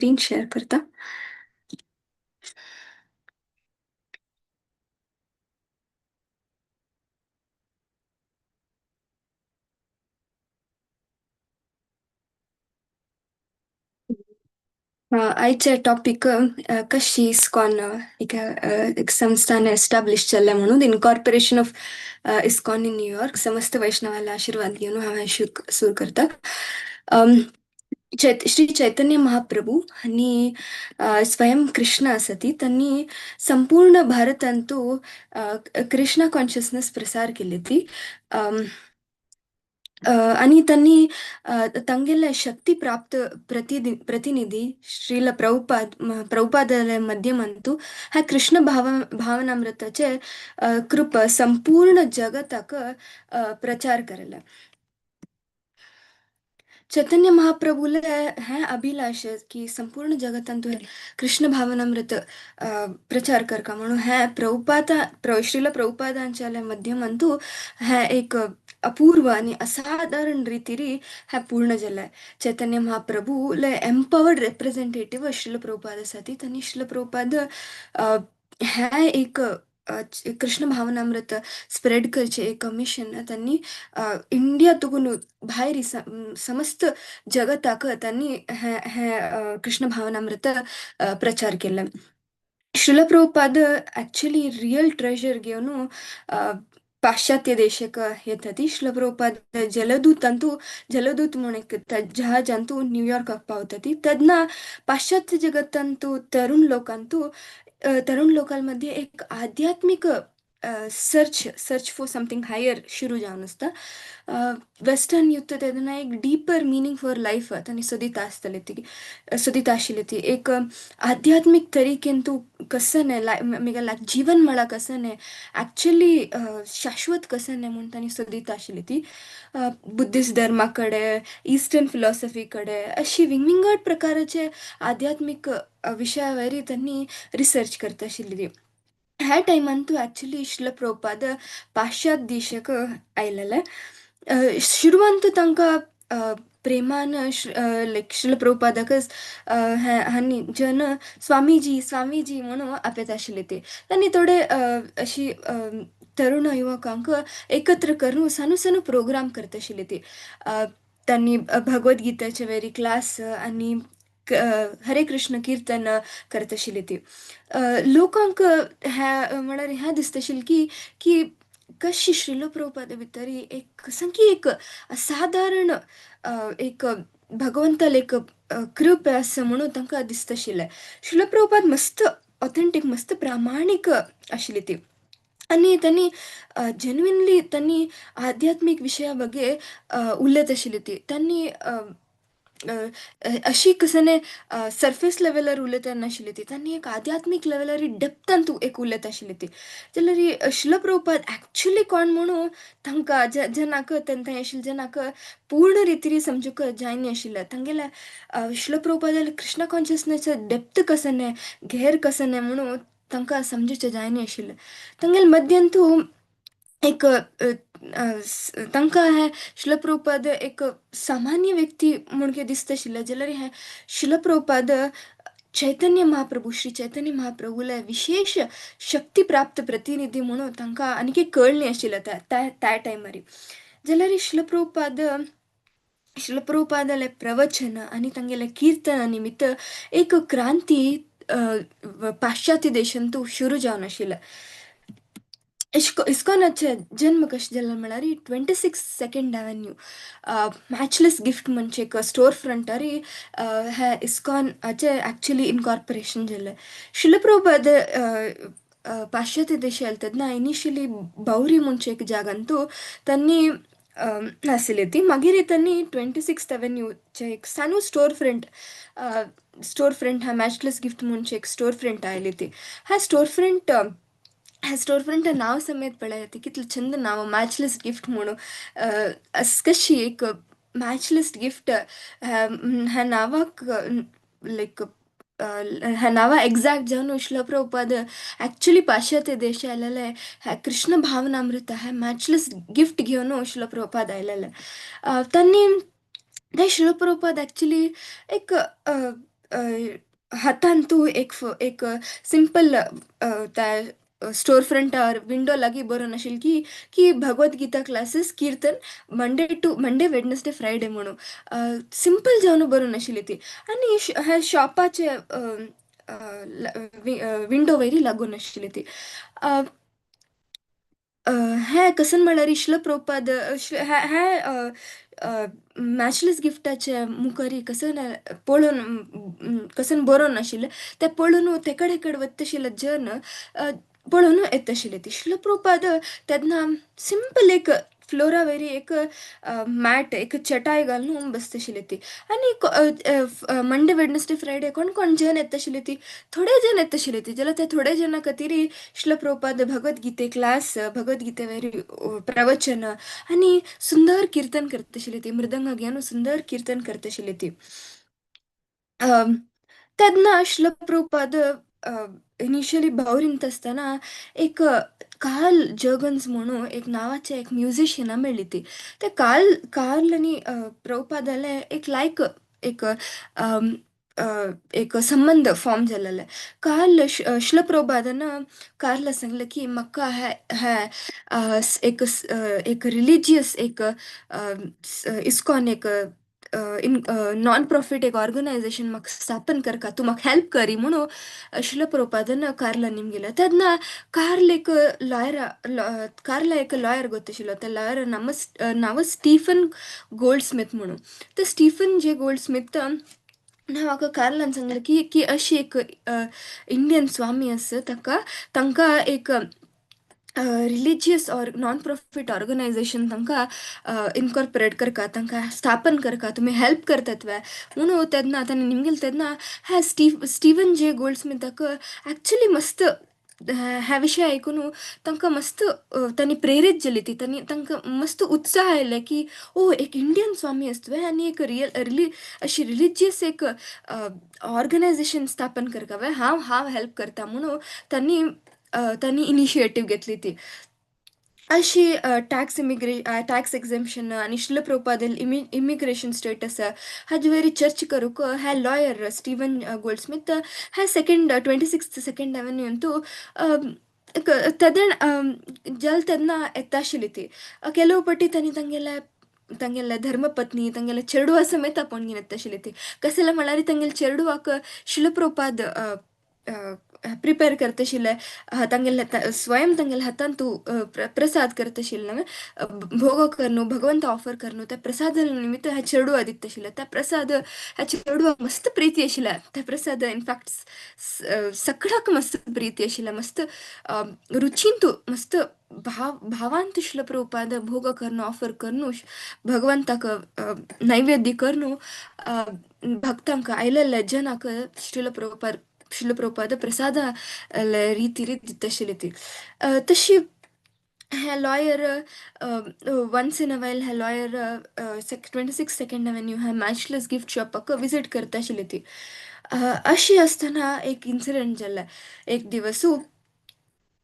Screen share करता. आजचे topic कशी इस्कॉन एक संस्थान एस्टॅब्लिश जाल्लें म्हणून incorporation of ISKCON in New York समस्त वैष्णवाला आशीर्वाद घेऊन हांवें सुरू करता. अम, श्री चैतन्य महाप्रभू आणि स्वयं कृष्ण आसा ती त्यांनी संपूर्ण भारतांतू कृष्णा कॉन्शियसनेस प्रसार केली ती. आणि त्यांनी तांगेले शक्ती प्राप्त प्रतिनिधी श्रील प्रभुपाद मध्यमंतू ह्या कृष्ण भावनामृताचे कृप संपूर्ण जगताक प्रचार करला. चैतन्य महाप्रभूले हे अभिलाष की संपूर्ण जगतांतू हे कृष्ण भावनामृत प्रचार करका म्हणून हे श्रील प्रभुपादांच्या माध्यमांतू हे एक अपूर्व आणि असाधारण रीतीरी हे पूर्ण झालाय. चैतन्य महाप्रभूले एम्पावर्ड रिप्रेझेंटेटिव्ह श्रील प्रभुपाद आसा त्यांनी श्रील प्रभुपाद हे एक कृष्ण भावनामृत स्प्रेड करचे एक मिशन त्यांनी इंडियातून भायर समस्त जगताक त्यांनी हे कृष्ण भावनामृत प्रचार केला. Srila Prabhupada actually real treasure घेऊन पाश्चात्य देशाक येतात. श्रील प्रभुपाद जलदूत म्हणून एक जहाजांतू न्यूयॉर्काक पावतात. तेन्ना पाश्चात्य जगतांतू तरुण लोकांमध्ये एक आध्यात्मिक सर्च फॉर समथिंग हायर शुरू जावन असता. वेस्टर्न युथ तेन्ना एक डीपर मिनींग फॉर लाईफ त्यांनी सोदीत आशिल्ली ती एक आध्यात्मिक तरीकेन तू कसं नाही मेगा लायक जीवन मला कसं नाही ॲक्च्युली शाश्वत कसं नाही म्हणून त्यांनी सोदीत आशिल्ली ती. बुद्धिस्ट धर्माकडे ईस्टर्न फिलॉसॉफीकडे अशी विंगड प्रकाराचे आध्यात्मिक विषयावरी त्यांनी रिसर्च करत आशिल्ली ती. ह्या टायमान तू ॲक्च्युली श्रील प्रभुपाद पाश्चात्य देशाक आयलेले. सुरवांत तांकां प्रेमान लायक श्रील प्रभुपादाकच हांणी जन स्वामीजी म्हणून आपयत आशिल्ले ते. त्यांनी थोडे अशी तरुण युवकांक एकत्र करून सानू प्रोग्राम करत आशिल्ले ते. त्यांनी भगवद्गीताचे वेरी क्लास आणि हरे कृष्ण कीर्तन करत आशिल्ली ती. लोकांक म्हळ्यार ह्या दिसता की कशी श्रील प्रभुपाद भितर एक संकी एक असाधारण एक भगवंताल एक कृप असं म्हणून तांकां दिसता आशिल्लें. श्रील प्रभुपाद मस्त ऑथेंटीक मस्त प्रामाणीक आशिल्ली ती. आणि त्यांनी जेन्युइनली त्यांनी आध्यात्मिक विषया बगे उलयत आशिल्ली ती. त्यांनी अशी कसं सरफेस लेवलार उलयता नाशिल्ली ती. त्यांनी एक आध्यात्मिक लेवलार डेप्थान तू एक उलयत आशिल्ली ती. जाल्यार श्रील प्रभुपाद ॲक्च्युली कोण म्हणून तांकां जेन्नाक तेन्ना आशिल्ले जेन्नाक पूर्ण रितीन समजूंक जायना आशिल्लें. तांगेले श्रील प्रभुपादाले कृष्ण कॉन्शियसनेसचो डेप्थ कसो न्ही घेर कसो न्ही म्हणून तांकां समजूचें जायना आशिल्लें. तांगेले मध्यान तूं एक तांकां हे श्रील प्रभुपाद एक सामान्य व्यक्ती म्हूण कितें दिसता आशिल्लें. जाल्यार हे श्रील प्रभुपाद श्री चैतन्य महाप्रभूले विशेष शक्ती प्राप्त प्रतिनिधी म्हणून तांकां आनीक कळ्ळें आशिल्लें त्या टायमार. जाल्यार श्रील प्रभुपादाले प्रवचन आणि तांगेले कीर्तना निमित्त एक क्रांती पाश्चात्य देशांतू सुरू जावन आशिल्लें. इस्कॉनाचे जन्म कशें जाल्लो म्हळ्यार 26 एव्हेन्यू मॅचलेस गिफ्ट म्हणचे एक स्टोर फ्रंटार हे इस्कॉनाचे ॲक्च्युली इनकॉर्पोरेशन जाल्लें. श्रील प्रभुपाद पाश्चात्य देश तेन्ना इनिशियली बावरी म्हणचे एक जागांतू त्यांनी आशिल्ली ती. मागीर त्यांनी 26 एव्हेन्यूचे एक सानू स्टोर फ्रंट हा मॅचलेस गिफ्ट म्हणचे एक स्टोर फ्रंट आयली ती. ह्या स्टोर फ्रंट नाव समेत पळयती कितलं चंद नाव मॅचलेस गिफ्ट म्हणून. कशी एक मॅचलेस गिफ्ट ह्या नावाक लायक ह्या नावा एक्झॅक्ट जावन श्रील प्रभुपाद ॲक्च्युली पाश्चात्य देश आयलेले ह्या कृष्ण भावनामृत ह्या मॅचलेस गिफ्ट घेवन श्रील प्रभुपाद आयलेले. त्यांनी ते श्रील प्रभुपाद ॲक्च्युली एक हातान तूं एक सिंपल त्या स्टोर फ्रंटार विंडो लागीं बरोवन आशिल्ली की भगवत गीता क्लासीस कीर्तन मंडे वेडनसडे फ्रायडे म्हणून सिंपल जावन बरोवन आशिल्ली ती. आनी ह्या शॉपाचे विंडो वयली लागून आशिल्ली ती. अ, अ, हें कसन म्हळ्यार इश्ल प्रभुपाद हे मॅचलेस गिफ्टाचे मुखारी कसन कसन बरोवन आशिल्लें तें पळोवन तेकड हेकड वता आशिल्लें जन पळोवन येता आशिल्लें ती. श्रील प्रभुपाद तेन्ना सिंपल एक फ्लोरा वयली एक मॅट एक चटाय घालून बसता आशिल्ली ती. आनी मंडे वेडनसडे फ्रायडे कोण कोण जन येता आशिल्ली ती, थोडे जन येता आशिल्ली ती. जाल्यार त्या थोड्या जाणा खातीर श्रील प्रभुपाद भगवद्गीते क्लास भगवद्गीते वयली प्रवचन आनी सुंदर कीर्तन करता आशिल्ली ती. मृदंग घेवन सुंदर कीर्तन करता आशिल्ली ती. अं, तेन्ना श्रील प्रभुपाद इनिशियली बावरिंत आसतना एक कार्ल जर्गन्स म्हणून एक नांवाचे एक म्युझिशियना मेळ्ळी ती. ते कार्ल आनी प्रभुपादाले एक लायक एक अम, अ, एक संबंध फॉर्म जाल्ले. श्रील प्रभुपादान कार्ला सांगलें की म्हाका हे एक रिलिजियस एक इस्कॉन एक नॉन प्रॉफिट एक ऑर्गनायझेशन म्हाका स्थापन करता, तूं म्हाका हेल्प करी म्हणून श्रील प्रभुपादान कार्ला निमगेलें. तेन्ना कार्ला एक लॉयर गोत्ताशिल्लो. त्या लॉयर नांव स्टीफन गोल्डस्मिथ म्हणून. ते स्टीफन जे गोल्डस्मिथ म्हाका कार्लान सांगलें की अशी एक इंडियन स्वामी आसा तांकां एक religious or non profit organization तांकां इनकॉर्पोरेट करता, तांकां स्थापन करता, तुमी हेल्प करतात वे म्हणून तेन्ना ताणें निमगेलें तेन्ना ह्या स्टीवन जे गोल्डस्मिथाक एक्चुली मस्त ह्या विशय आयकून तांकां मस्त तांणी प्रेरीत जाली ती. तांकां मस्त उत्साह आयले की ओ एक इंडियन स्वामी आसतवे आनी एक अशी रिलिजियस एक ऑर्गनायझेशन स्थापन करता वे हांव हेल्प करता म्हणून तांणी इनिशिएटीव घेतली ती. अशी टॅक्स एक्झम्पशन आनी श्रील प्रभुपाद इमिग्रेशन स्टेटस हाजे वयली चर्च करूंक हे लॉयर स्टीवन गोल्डस्मिथ हे 26th सेकंड एवेन्यून तूं जल तेन्ना येता आशिल्ली ती. ಕೆಲವು पटी तांणी तांगेले धर्मपत्नी तांगेले चेडवा समेत आपोवन घेवन येता आशिल्ली ती. कसले म्हळ्यार तांगेले चेडवाक श्रील प्रभुपाद प्रिपेर करता आशिल्ले. स्वयं तांगेले हातान तूं प्रसाद करता आशिल्ले भोग कर न्हू भगवंत ऑफर कर न्हू. त्या प्रसादा निमित्त हे चेडवा दिता आशिल्ले. त्या प्रसाद ह्या चेडवाक मस्त प्रिती आशिल्ले. ते प्रसाद इनफॅक्ट सगळ्याक मस्त प्रिती आशिल्ले. मस्त रुचीन तूं मस्त भावान श्रील प्रभुपाद भोग करनो ऑफर करनू भगवंताक नैवेद्य करनू भक्तांक आयलेले जनाक श्रील प्रभुपाद प्रसाद ರೀತಿ ದಿತ್ತ ती. तशी हे lawyer once in a while हे लॉयर 26 सेकंड एवेन्यू हे मॅचलेस गिफ्ट शॉपाक विजीट करता आशिल्ली ती. अशी आसतना एक इन्सिडेंट जाल्ले. एक दिवसू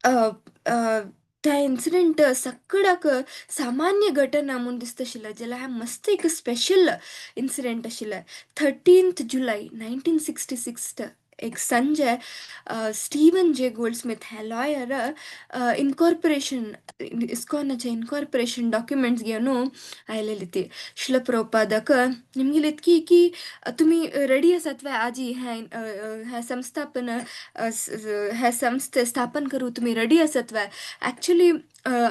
अ, अ, त्या इन्सिडेंट सगळ्याक सामान्य घटना म्हणून दिसता आशिल्लें जाल्यार हें मस्त एक स्पेशल इन्सिडेंट आशिल्लें. 13th जुलय 1966 एक संजे स्टीवन जे गोल्डस्मिथ हे लॉयर इनकॉर्पोरेशन इस्कॉनाचे इनकॉर्पोरेशन डॉक्युमेंट्स घेवन आयलेली ती. श्रील प्रभुपादाक निमगेली की तुमी रेडी आसात वे आजी हे संस्थापन हे संस्थे स्थापन करूं तुमी रेडी आसात वे. एक्चुली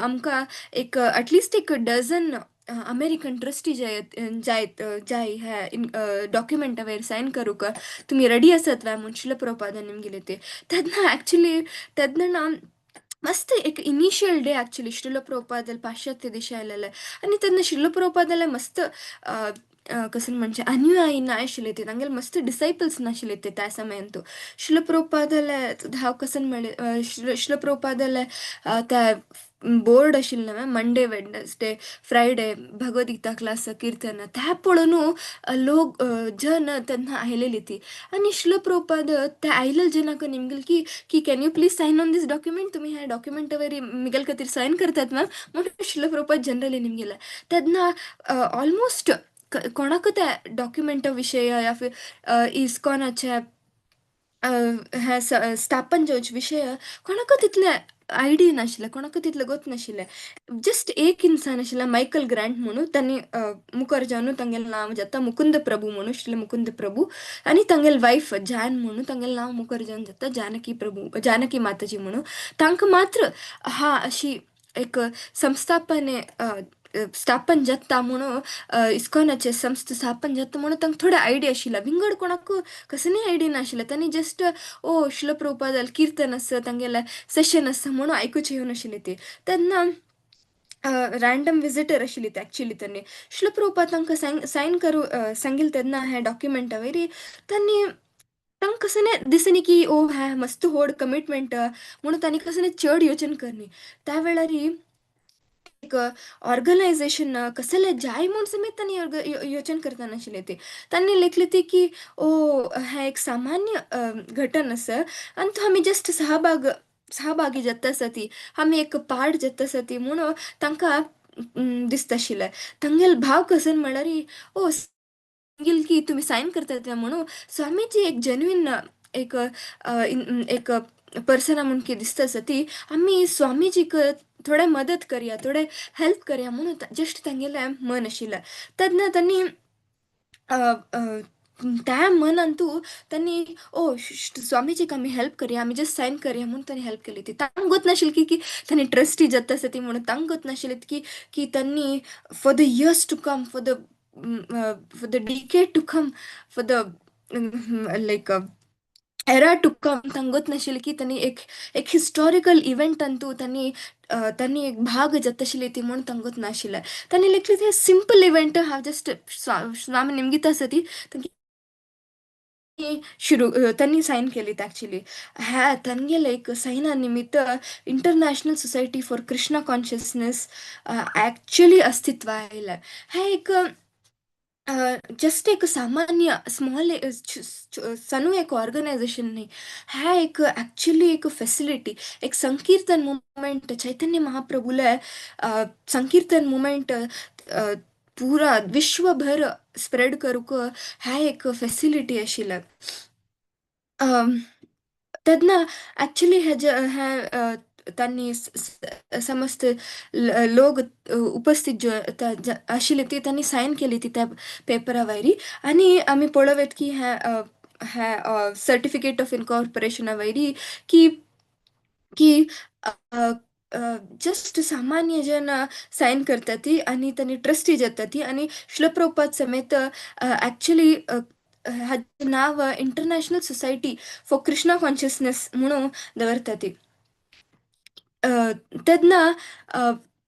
आमकां एक एटलिस्ट एक डझन अमेरिकन ट्रस्टी जाय हे डॉक्युमेंटा वयर सायन करूंक तुमी रेडी आसात वे म्हूण श्रील प्रभुपादान निमगेली ती. तेन्ना एक्चुली तेन्ना मस्त एक initial day actually Srila Prabhupada पाश्चात्य देश आयलेले आनी तेन्ना श्रील प्रभुपादाले मस्त कसं म्हणजे अनुयायी नाशिल्ले ते तांगेले मस्त डिसायपल्स नाशिल्ले ते त्या समयान तू श्रील प्रभुपादाले हांव कसन म्हणले श्रील प्रभुपादाले त्या बोर्ड आशिल्ले न्हय Monday Wednesday Friday Bhagavad Gita class kirtan ते पळोवन लोक जन तेन्ना आयलेली ती. आनी श्रील प्रभुपाद त्या आयलेल्या जनाक निमगेल की can you please sign on this document तुमी ह्या डॉक्युमेंटा वयर मिगेल खातीर सायन करतात मॅम म्हणून श्रील प्रभुपाद जनरली निमगेले. तेन्ना ऑलमोस्ट कोणाक ते डॉक्युमेंटा विशय या फिर इस्कॉनाचे हे स्थापन जावचे विशय कोणाक तितले आयडिया नाशिल्ले, कोणाक तितले गोत नाशिल्ले. जस्ट एक इंसान आशिल्लो मायकल ग्रँट म्हणून, तांणी मुखार जावन तांगेलें नांव जाता मुकुंद प्रभू म्हणून आशिल्लें, मुकुंद प्रभू. आनी तांगेल वायफ जान म्हणून तांगेलें नांव मुखार जावन जाता जानकी प्रभू, जानकी माताजी म्हणून. तांकां मात्र हा अशी एक संस्थापने स्थापन जाता म्हणून, इस्कॉनाचे संस्था स्थापन जाता म्हणून तांकां थोडे आयडिया आशिल्ला. विंगड कोणाक कसली आयडिया नाशिल्ले. तांणी जस्ट शिल प्रभुपादाल कीर्तन आसा, तांगेले सेशन आसा म्हणून आयकुचे येवन आशिल्ले ते. तेन्ना रँडम विजिटर आशिल्ली ती ॲक्चुअली. त्यांनी शिल प्रभुपाद तांकां सायन करू सांगिल्लें तेन्ना हे डॉक्युमेंटा वयरी तांणी तांकां कसं नाही दिसनी की ओ हे मस्त व्हड कमिटमेंट म्हणून तांणी कसं नाही चड योचना करनी. त्या वेळार एक ऑर्गनायझेशन कसले जाय म्हूण समेत तांणी योचना करता नाशिल्ले ते. तांणी लेखले ती की ओ हे एक सामान्य घटन आसा आनी तो आमी जस्ट सहभागी जाता आसा ती, आमी एक पार्ट जाता आसा ती म्हणून तांकां दिसताशिल्लें. तांगेल भाव कसं म्हणल्यार ओ सांगील की तुमी सायन करता तें म्हणून स्वामीची एक जेन्युइन एक पर्सन म्हणून की दिसता आसा ती, आमी स्वामीजीक थोडे मदत करया, थोडे हेल्प करया म्हणून जस्ट तांगेलें मन आशिल्लें. तेन्ना तांणी अ, अ, त्या मनांतू त्यांनी स्वामीजीक आमी हेल्प करया, आमी जस्ट सायन करया म्हणून तांणी हेल्प केली ती. तांकां गोत नाशिल्लें की तांणी ट्रस्टी जाता आसा ती म्हणून. तांकां गोत नाशिल्लें की की तांणी for the years to come, for the decade to come, for the like era to come, तांकां गोत नाशिल्लें की तांणी एक हिस्टॉरिकल इव्हेंटांतू तांणी एक भाग जाता आशिल्ली ती म्हणून तांकां गोत नाशिल्लें. तांणी लेखली ते सिंपल इव्हेंट हांव जस्ट स्वामी निमगीता आसा ती त्यांनी साइन केलीत ॲक्चुअली. ह्या तांगेले एक सैना निमित्त international society for Krishna consciousness actually अस्तित्व आयलं. हे एक जस्ट एक सामान्य स्मॉल सनू एक ऑर्गनायझेशन नाही. हा एक ॲक्चुअली एक फॅसिलिटी, एक संकीर्तन मुवमेंट चैतन्य महाप्रभूला संकीर्तन मुवमेंट पूरा विश्वभर स्प्रेड करूक हा एक फॅसिलिटी आशिल्ला. अम, तेन्ना ॲक्चुअली त्यांनी समस्त लोक उपस्थित आशिल्ले ती त्यांनी सायन केली ती त्या पेपरा वयरी. आनी आमी पळोवेत की हे सर्टिफिकेट ऑफ इनकॉर्पोरेशना वयरी की की जस्ट सामान्य जन सायन करता ती आनी तांणी ट्रस्टी जाता ती. आनी श्लोप्रपात समेत ॲक्चुअली हाचें नांव international society for Krishna consciousness म्हणून दवरता ती. तेन्ना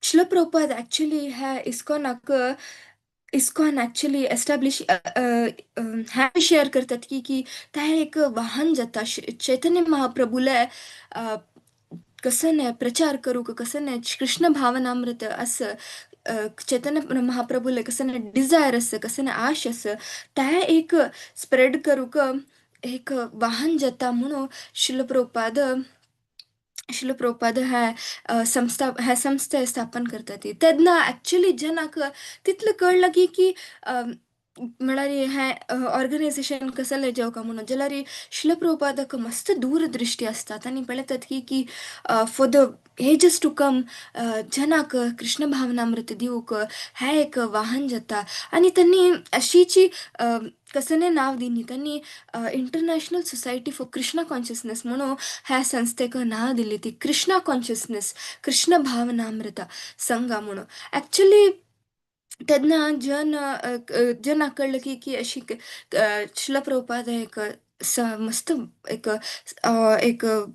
शिलप्रभुपाद ॲक्चुअली हे इस्कॉन ॲक्चुअली एस्टॅब्लिश ह्या शेअर करतात की ते एक वाहन जाता चैतन्य महाप्रभूले कसं नाही प्रचार करूक, कसं नाही कृष्ण भावनामृत असं चैतन्य महाप्रभूले कसं नाही डिझायर असं, कसं नाही आश असं त्या एक स्प्रेड करूक एक वाहन जाता म्हणून शिल प्रभुपाद संस्था स्थापन करता ती. तेन्ना ॲक्चुअली जनाक तितलं कळलं की म्हळ्यार हें ऑर्गनायझेशन कसलें जेवका म्हणून जाल्यार शिल प्रभुपादाक मस्त दूरदृश्टी आसता. तांणी पळयतात की for the ages to come जनाक कृष्ण भावनामृत दिवूक हें एक वाहन जाता. आनी तांणी अशीची कसं नाव दिनी, तांणी international society for Krishna consciousness म्हणून ह्या संस्थेक नाव दिली ती कृष्णा कॉन्शियसनेस, कृष्ण भावनामृता संघा म्हणून. ॲक्चुअली तेन्ना जन कळलं की अशी शिला प्रभुपाद एक मस्त एक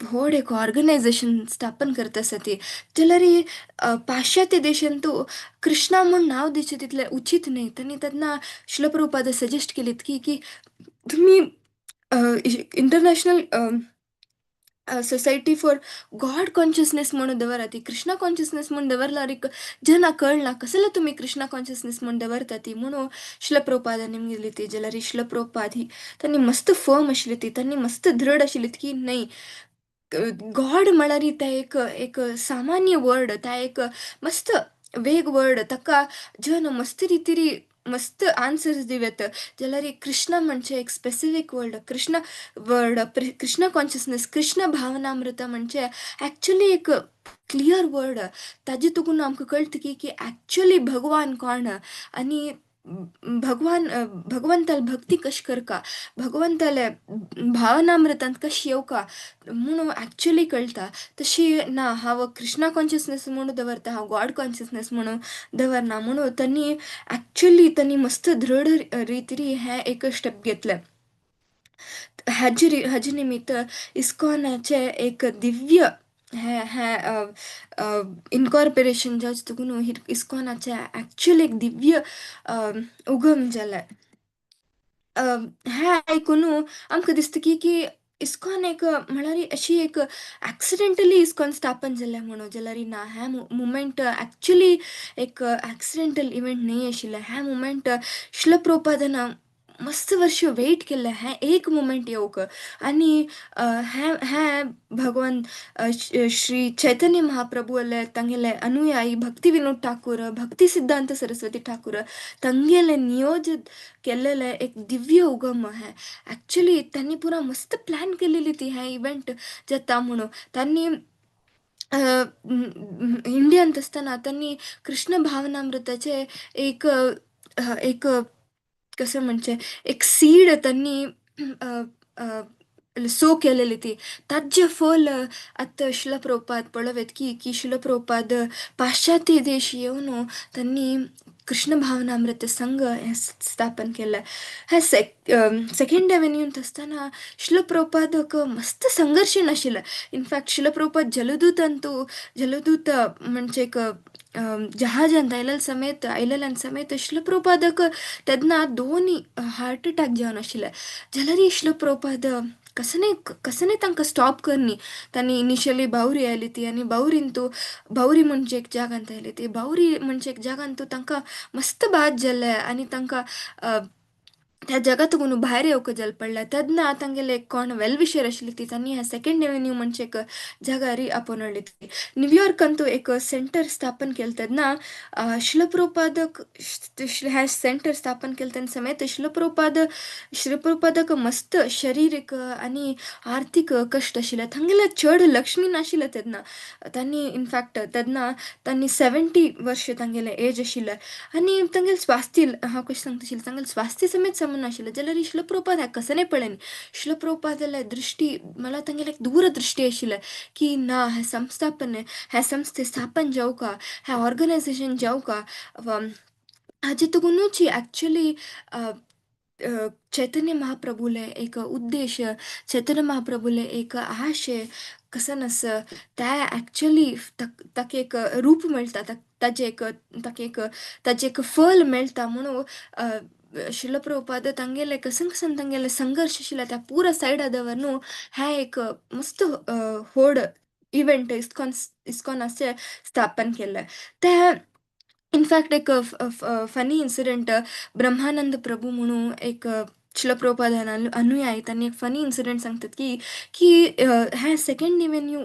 व्हड एक ऑर्गनायझेशन स्थापन करता आसा ती. जाल्यार पाश्चात्य देशांतू कृष्णा म्हूण नांव दिवचें तितलें उचित न्ही. तांणी तेन्ना शिला प्रभुपाद सजेस्ट केलीत की तुमी international society for God consciousness म्हणून दवरा ती. कृष्णा कॉन्शियसनेस म्हणून दवरल्यार एक जना कळना कसले तुमी कृष्णा कॉन्शियसनेस म्हणून दवरता ती म्हणून शिल प्रभुपादांनी गेली ती. जाल्यार शिल प्रभुपाद ही तांणी मस्त फर्म आशिल्ली ती, तांणी मस्त दृढ आशिल्ली की नाही गॉड म्हळ्यार ते एक सामान्य वर्ड, ते एक मस्त वेग वर्ड ताका जन मस्त रितीरी मस्त आन्सर्स दिवेत. जाल्यार एक कृष्ण म्हणजे एक स्पेसिफीक कृष्ण कॉन्शियसनेस, कृष्ण भावनामृत म्हणजे एक्चुअली एक क्लियर वर्ड. ताजे तुगून आमकां कळटा की एक्चुअली भगवान कोण आनी भगवंताल भक्ती कशी करका, भगवंताले भावनामृतांत कशी येवका म्हणून एक्चुअली कळटा. तशी ना हांव कृष्णा कॉन्शियसनेस म्हणून दवरता, हांव गॉड कॉन्शियसनेस म्हणून दवरना. म्हणून त्यांनी मस्त दृढ रितीरी हें एक स्टेप घेतलें. हाजे निमित्त इस्कॉनाचे एक दिव्य हें हें इनकॉर्पोरेशन जावचे तुकून इस्कॉनाचे एक्चुअल एक दिव्य उगम जालें. हें आयकून आमकां दिसता की इस्कॉन एक म्हळ्यार अशी एक एक्सिडेंटली इस्कॉन स्थापन जालें म्हणून. जाल्यार ना, हें मुमेंट एक्चुअली एक एक्सिडेंटल इव्हेंट न्ही आशिल्लें. हें मुमेंट शिला प्रभुपादान मस्त वर्ष वेट केल्लें हें एक मुमेंट येवंक. आनी हें हें भगवान श्री चैतन्य महाप्रभुले तांगेले अनुयायी भक्ती विनोद ठाकूर, भक्ती सिद्धांत सरस्वती ठाकूर तांगेले नियोजित केलेले एक दिव्य उगम हें. ॲक्चुअली त्यांनी पुरा मस्त प्लॅन केलेली ती हें इव्हेंट जाता म्हणून. त्यांनी इंडियात असताना त्यांनी कृष्ण भावनामृताचे एक एक कसं म्हणजे एक सीड त्यांनी अ, सो केलेली ती. ताजे फल आत्ता शिला प्रभुपाद पळवेत की शिला प्रभुपाद पाश्चात्य देश येऊन त्यांनी कृष्ण भावनामृत संघ हे स्थापन केलं. ह्या सेकंड एव्हेन्यूंत असताना शिला प्रभुपादक मस्त संघर्ष नाशिल्लं. इनफॅक्ट शिला प्रभुपाद जलदूत म्हणजे एक जहाजांत आयलेल्यान समेत शिला प्रभुपादक तेन्ना 2 हार्ट अटॅक जावन आशिल्ले. जाल्यार शिला प्रभुपाद कसं नाही तांकां स्टॉप करनी. तांणी इनिशियली बावरी आयली ती आनी बावरी म्हणजे एक जागांत आयली ती. बावरी म्हणजे एक जागांत तांकां मस्त बाद जाल्लें आनी तांकां त्या जगातून भायर येवंक जाल पडलें. तेन्ना तांगेले एक कोण वेल विशर आशिल्ली ती, तांणी ह्या सेकंड एव्हेन्यू म्हणजे एक जागा आपणली ती. न्यूयॉर्कांत एक सेंटर स्थापन केलें तेन्ना शिला प्रभुपादक हें सेंटर स्थापन केलें तेन्ना समेत शिला प्रभुपादक मस्त शारिरीक आनी आर्थीक कश्ट आशिल्ले. तांगेले चड लक्ष्मी नाशिल्ले तेन्ना. तांणी इनफॅक्ट तेन्ना तांणी 70 वर्श तांगेलें एज आशिल्लें. आनी तांगेलें स्वास्थ्य हांव कशें सांगता आशिल्लें, तांगेलें स्वास्थ्य समेत समज नाशिल्लें. जाल्यार शिला प्रभुपाद हें कसं नाही पळयनी. शिला प्रभुपादाले दृश्टी म्हळ्यार तांगेले एक दूरदृश्टी आशिल्लें की ना, हें संस्थे स्थापन जावका, हें ऑर्गनायझेशन जावका. हाचे तुकुनूच एक्चुअली चैतन्य महाप्रभुले एक उद्देश, चैतन्य महाप्रभुले एक आशय कसन त्या ॲक्चुअली ताका एक रूप मेळटा, ताचे एक फल मेळटा म्हणून शिला प्रभुपाद तांगेले कसन तांगेले संघर्श आशिल्ले त्या पुरा सायडा दवरून हें एक मस्त व्हड इव्हेंट इस्कॉनाचे स्थापन केलें. ते इनफॅक्ट एक फनी इन्सिडेंट ब्रह्मानंद प्रभू म्हणून एक शिला प्रभुपादान अनुयायी त्यांनी एक फनी इन्सिडेंट सांगतात की ह्या सेकंड इव्हेन्यू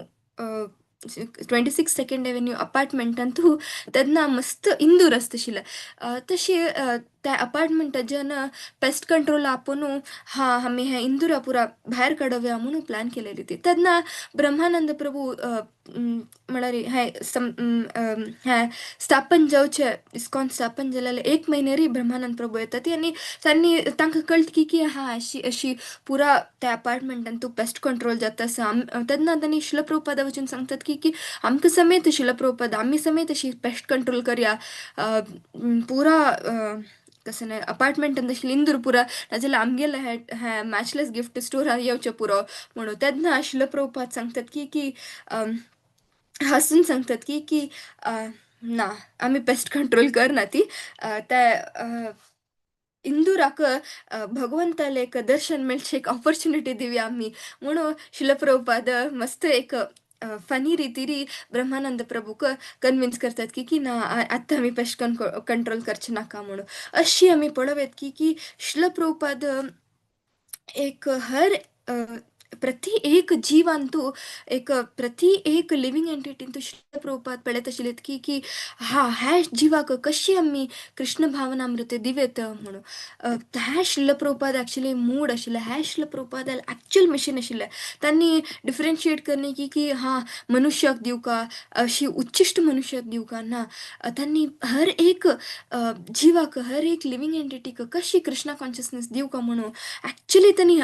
26 सेकंड एव्हेन्यू अपार्टमेंटांतू तेन्ना मस्त इंदूर आसतशिल्ले. तशी त्या अपार्टमेंटाच्यान पेस्ट कंट्रोल आपोवन आमी हें इंदुरा पुरा भायर काडोवया म्हणून प्लॅन केलेली ती. तेन्ना ब्रह्मानंद प्रभू म्हळ्यार हें स्थापन जावचे इस्कॉन स्थापन जालेले 1 म्हयनेरी ब्रह्मानंद प्रभू येता ती आनी तांकां कळटा की अशी पुरा त्या अपार्टमेंटान तूं पेस्ट कंट्रोल जाता आसा. तेन्ना तांणी शिला प्रभुपादा वचून सांगतात की आमकां समेत शिला प्रभुपाद आमी समेत अशी पेस्ट कंट्रोल करया. पुरा कसं नाही अपार्टमेंटान आशिल्ली इंदूर पुरा नाजाल्यार आमगेले हें मॅचलेस गिफ्ट स्टोरार येवचें पुरो म्हणून. तेन्ना शिला प्रभुपाद सांगतात की हांसून सांगतात की ना, आमी पेस्ट कंट्रोल करना ती. त्या इंदुराक भगवंताले एक दर्शन मेळचें एक ऑपॉर्च्युनिटी दिवया आमी म्हणून शिला प्रभुपाद मस्त एक फनी रितीरी ब्रह्मानंद प्रभूक कन्विन्स करतात की ना, आत्तां आमी पेस्ट कंट्रोल करचे नाका म्हणून. अशी आमी पळोवेत की शिला प्रभुपाद एक हर प्रति एक जीवांतू एक प्रति एक लिव्हिंग एंटिटींतू शिल प्रभुपाद पळयत आशिल्लीत की ह्या जिवाक कशी आमी कृष्ण भावनामृत दिवेत म्हणून ह्या शिल प्रभुपाद ॲक्चुअली मूड आशिल्ले ह्या शिल प्रभुपाद ॲक्चुअल मिशन आशिल्लें तांणी डिफरेंशिएट करने की हाँ मनुष्याक दिवं का अशी उच्चिष्ट मनुष्याक दिवं का ना तांणी हर एक जिवाक हर एक लिव्हिंग एंटिटीक कशी कृष्णा कॉन्शियसनेस दिवं का म्हणून ॲक्चुअली तांणी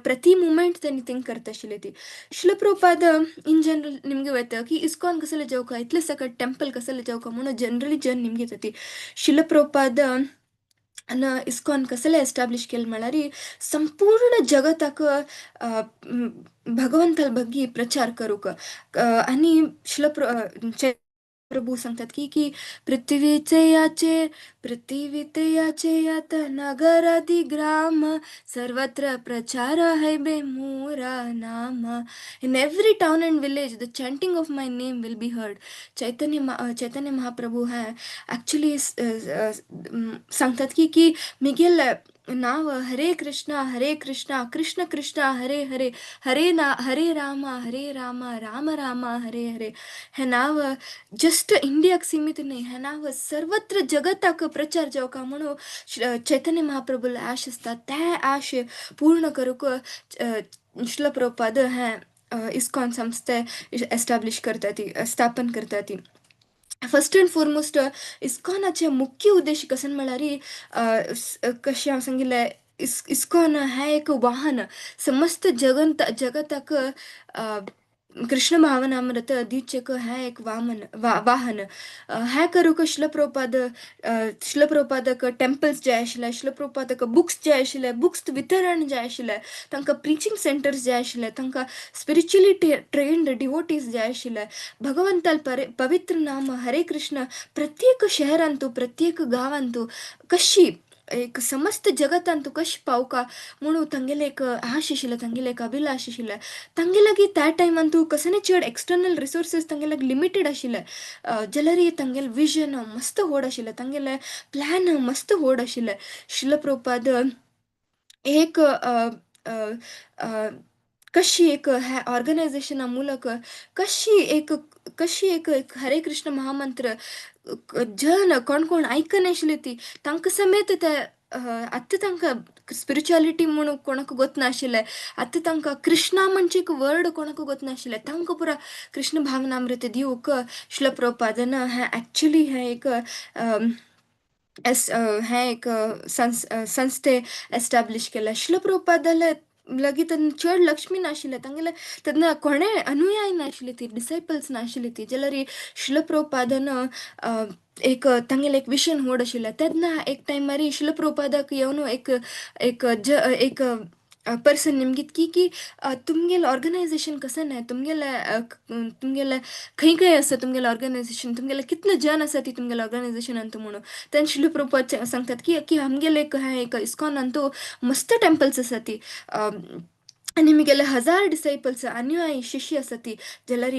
ಪ್ರತಿ ಮೂಮೆಂಟ್ ತನಿ ಥಿಂಕ್ करता आशिल्ली ती शिल प्रभुपाद इन जनरल ನಿಮ್ಗೆ ಗೊತ್ತಾ की इस्कॉन कसले जावका इतले सकट टेंपल कसले जावका म्हणून जनरली जन निಮ್ಗೆ येता शिल प्रभुपाद अन इस्कॉन कसले एस्टॅब्लिश केलं म्हळ्यार संपूर्ण जगताक भगवंता बग्गी प्रचार करूक आणि प्रभू सांगतात की पृथ्वीचे याचे पृथ्वीते याचे यात नगर आदि ग्राम सर्वत्र प्रचार है बे मोरा नाम in every town and village the chanting of my name will be heard Chaitanya Mahaprabhu है ॲक्च्युली सांगतात की मिगेल नाव हरे कृष्णा कृष्ण कृष्ण हरे हरे हरे राम राम राम हरे हरे हे नाव जस्ट इंडियाक सीमित नाही हे नाव सर्वत्र जगताक प्रचार जावका म्हणून चैतन्य महाप्रभूला आश असतात त्या आश पूर्ण करूक शिल प्रभुपाद हे इस्कॉन संस्थे एस्टॅब्लिश करता ती स्थापन करता ती फर्स्ट अँड फॉरमोस्ट इस्कॉनाचे मुख्य उद्देश कसन म्हळ्यार कशें हांव सांगिल्लें इस्कॉन हें एक वाहन समस्त जगताक कृष्ण भावनामृत दिवचेक हें एक वाहन हें करूक शिल प्रभुपादक टेंपल्स जाय आशिल्ले शिल प्रभुपादक बुक्स जाय आशिल्ले बुक्स वितरण जाय आशिल्लें तांकां प्रिचींग सेंटर्स जाय आशिल्ले तांकां स्पिरिच्युअली ट्रेन्ड डिवोटीज जाय आशिल्ले भगवंताल पवित्र नाम हरे कृष्ण प्रत्येक शहरांतू प्रत्येक गावांतू कशी एक समस्त जगतांतू कशी पावका म्हणून तांगेले एक आश आशिल्ले तांगेले एक अभिलाश आशिल्ले तांगे लागीं त्या टायमांतू कसले चड एक्सटर्नल रिसोर्सीस तांगे लागीं लिमिटेड आशिल्ले जाल्यार तांगेले विजन मस्त व्हड आशिल्ले तांगेले प्लॅन मस्त व्हड आशिल्ले शिल प्रभुपाद एक कशी एक ह्या ऑर्गनायझेशना मूलक कशी एक हरे कृष्ण महामंत्र जन कोण आयकनाशिल्ली ती तांकां समेत ते आतां तांकां स्पिरिच्युअलिटी म्हणून कोणाक गोत नाशिल्लें आतां तांकां कृष्णा म्हणजे एक वर्ड कोणाक गोत नाशिल्लें तांकां पुरा कृष्ण भावनामृत दिवूंक शिल प्रभुपादान हें ॲक्च्युली हें एक हें एक संस्थे एस्टॅब्लिश केल्या शिल प्रभुपादाले लागीं तेन्ना चड लक्ष्मी नाशिल्लें तांगेले तेन्ना कोणें अनुयायी नाशिल्लीं ती डिसायपल्स नाशिल्लीं ती जाल्यार शिल प्रभुपादान एक तांगेलें एक विशन व्हड आशिल्लें तेन्ना एक टायमार शिल प्रभुपादाक येवन एक एक ज एक पर्सन निमगीत की तुमगेलें ऑर्गनायझेशन कसें न्हय तुमगेलें खंय आसा तुमगेलें ऑर्गनायझेशन तुमगेलें कितले जन आसा ती तुमगेलें ऑर्गनायझेशनांत म्हणून तेन्ना शिल प्रभुपाद सांगतात की आमगेलें एक इस्कॉनांतू मस्त टेंपल्स आसा ती आनी मुगेले 1000 डिसायपल्स अनुयायी शिष्य आसा ती जाल्यार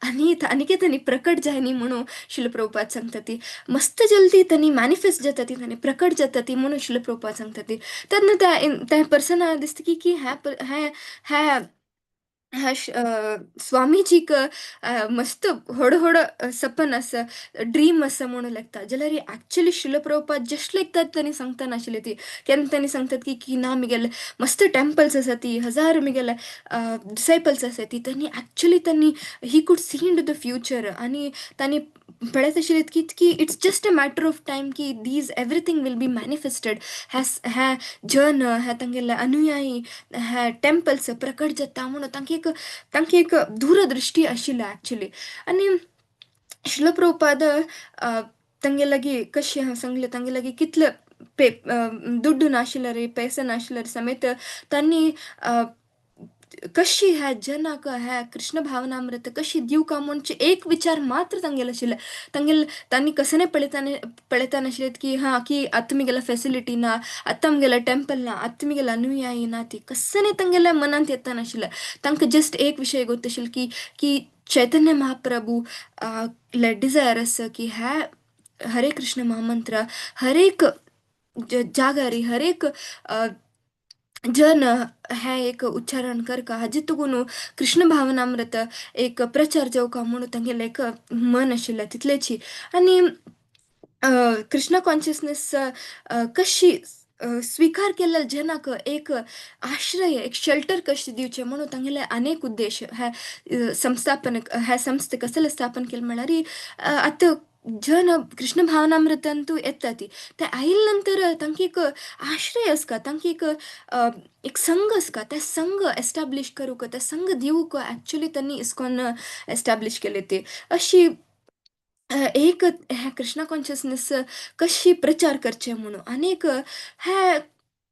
आनीक तांणी प्रकट जाय न्ही म्हणून शिल प्रभुपाद सांगता ती मस्त जल्दी तांणी मॅनिफेस्ट जाता ती तांणी प्रकट जाता ती म्हणून शिल प्रभुपाद सांगता ती तेन्ना त्या पर्सना दिसता की ह्या स्वामीजीक मस्त व्हड सपन आसा ड्रीम आसा म्हणून लागता जाल्यार ॲक्च्युअली शिल प्रभुपाद जस्ट लायक दॅट तांणी सांगता नाशिल्ली ती केन्ना तांणी सांगतात की ना मुगेले मस्त टेंपल्स आसा ती 1000 मुगेले डिसायपल्स आसा ती तांणी he could see in to the future आनी तांणी पळयत आशिल्लीत की it's just a matter of time की these everything will be manifested हे जन हे तांगेले अनुयायी हे टेंपल्स प्रकट जाता म्हणून तांकां एक दूरदृश्टी आशिल्ली ॲक्च्युली आनी शिल प्रभुपाद तांगे लागीं कशें हांव सांगलें तांगे लागीं कितले दुड्ड नाशिल्ले पैसे नाशिल्ले समेत तांणी कशी ह्या जनाक ह्या कृष्ण भावनामृत कशी दिवका म्हणचे एक विचार मात्र तांगेले आशिल्ले तांणी कसले पळयता नाशिल्लेत की की आतां मुगेले फेसिलिटी ना आतां मुगेले टेंपल ना आतां मुगेले अनुयायी ना ती कसले तांगेल्या मनांत येता नाशिल्ले तांकां जस्ट एक विशय गोत आशिल्लो की चैतन्य महाप्रभू डिझायर आसा की ह्या हरे कृष्ण महामंत्र हर एक जागार हर एक जन हे एक उच्चारण करका हाजे तुगून कृष्ण भावनामृत एक प्रचार जावका म्हणून तांगेलें एक मन आशिल्लें तितलेची. आनी कृष्णा कॉन्शियसनेस कशी स्वीकार केलेल्या जनाक एक आश्रय, एक शेल्टर कशें दिवचें म्हणून तांगेले अनेक उद्देश हे संस्थापन हे संस्थे कसले स्थापन केले म्हळ्यार आतां जन कृष्ण भावनामृतांतू येता ती. ते आयिल्ले नंतर तांकां एक आश्रय आसता, तांकां एक संघ आसता. ते संघ एस्टॅब्लिश करूंक, ते संघ दिवूंक एक्चुअली त्यांनी इस्कॉन एस्टॅब्लिश केले ते. अशी एक ह्या कृष्णा कॉन्शियसनेस कशी प्रचार करचे म्हणून अनेक हे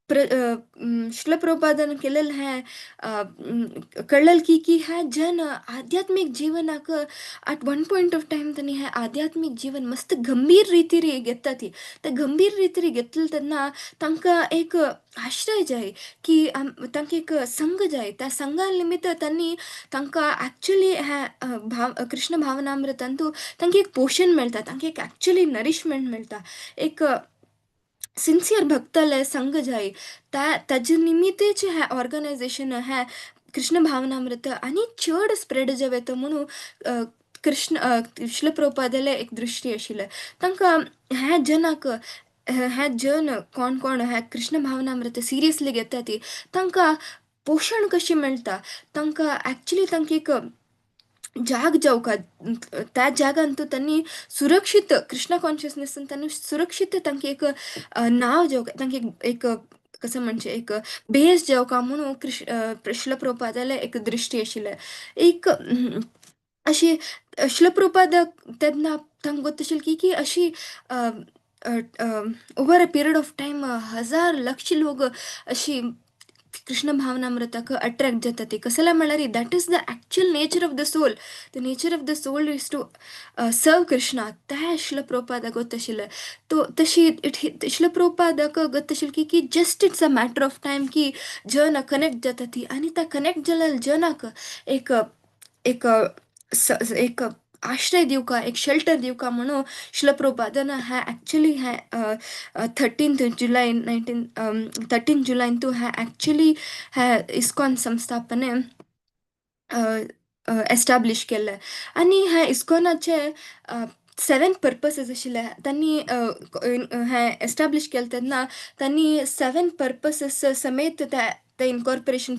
शिला प्रभुपादान केलेलं हे कळलं की हे जन आध्यात्मिक जीवनाक at one point of time त्यांनी हे आध्यात्मिक जीवन मस्त गंभीर रीतीरी घेता ती. ते गंभीर रीतीरी घेतले तेन्ना तांकां एक आश्रय जाय की तांकां एक संघ जाय. त्या संघा निमित्त त्यांनी तांकां ॲक्चुअली हे कृष्ण भावनामृतांतू तांकां एक पोषण मेळटा, तांकां एक ॲक्चुअली नरिशमेंट मेळटा. एक सिन्सियर भक्ताले संग जाय. ताजे निमित्तेच हे ऑर्गनायझेशन हे कृष्ण भावनामृत आनी चड स्प्रेड जावेत म्हणून श्रील प्रभुपादाले एक दृश्टी आशिल्ले. तांकां हे जनाक हे जन कोण हे कृष्ण भावनामृत सिरियसली घेता ती, तांकां पोशण कशें मेळटा, तांकां ॲक्चुअली तांकां एक जाग जावका त्या जागांतू त्यांनी सुरक्षित कृष्णा कॉन्शियसनेसान त्यांनी सुरक्षित तांकां एक नाव जावका तांकां एक कसं म्हणजे एक बेस जावका म्हणून श्रील प्रभुपादाले एक दृश्टी आशिल्ले. एक अशी श्रील प्रभुपाद तेन्ना तांकां गोत आशिल्ली की अशी over a period of time हजार लक्ष लोक अशी कृष्ण भावनामृताक अट्रॅक्ट जाता ती. कसले म्हळ्यार that is the actual nature of the soul. The nature of the soul is to serve Krishna. ते शिला प्रभुपादाक गोत आशिल्लें. तो तशी शिला प्रभुपादाक गोत आशिल्लें की just it's a matter of time की जन कनेक्ट जाता ती. आनी त्या कनेक्ट जाल्ल्या जनाक एक एक एक आश्रय दिवका, एक शेल्टर दिवका म्हणून शिला प्रभुपादान हे ॲक्चुअली हे 13th जुलय 13 जुलैन तू हे ॲक्चुअली हे इस्कॉन संस्थापने एस्टॅब्लिश केल्ले. आनी हे इस्कॉनाचे 7 पर्पसीस आशिल्ले. त्यांनी हे एस्टॅब्लिश केले तेन्ना त्यांनी 7 पर्पसीस समेत ते इन्कॉर्पोरेशन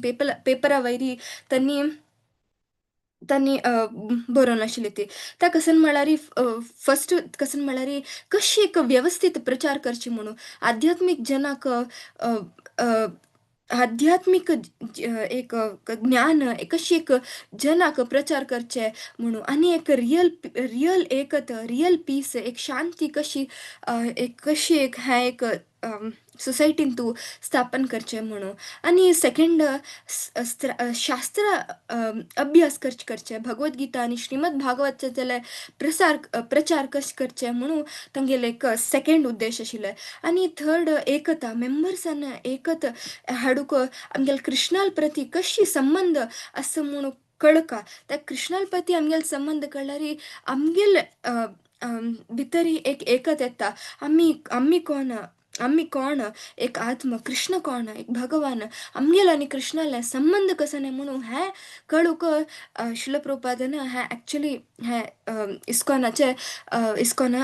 पेपरा वयरी त्यांनी त्यांनी बरोवन आशिल्ली ती. त्या कसन म्हळ्यार फर्स्ट कसन म्हळ्यार कशी एक व्यवस्थीत प्रचार करची म्हणून आध्यात्मिक जनाक आध्यात्मिक एक ज्ञान कशी एक जनाक प्रचार करचे म्हणून आनी एक रियल एकत रियल पीस एक शांती कशी एक कशी एक हे एक सोसायटीन तूं स्थापन करचें म्हणून. आनी सेकंड शास्त्र अभ्यास करचे भगवद्गीता आनी श्रीमद भागवतचे जाल्यार प्रचार कशें करचे म्हणून तांगेले एक सेकंड उद्देश आशिल्ले. आनी थर्ड एकता मेंबर्सान एकत हाडूक आमगेल कृष्णाल प्रती कशी संबंध आसा म्हणून कळका. त्या कृष्णाल प्रती आमगेल संबंध कळल्यार आमगेल भितर एक एकत येता. आमी कोण, आमी कोण, एक आत्म कृष्ण कोण, एक भगवान आमगेल आनी कृष्णाले संबंध कसने म्हणून हे कळूक शिला प्रभुपादान हे ॲक्चुअली हे इस्कॉन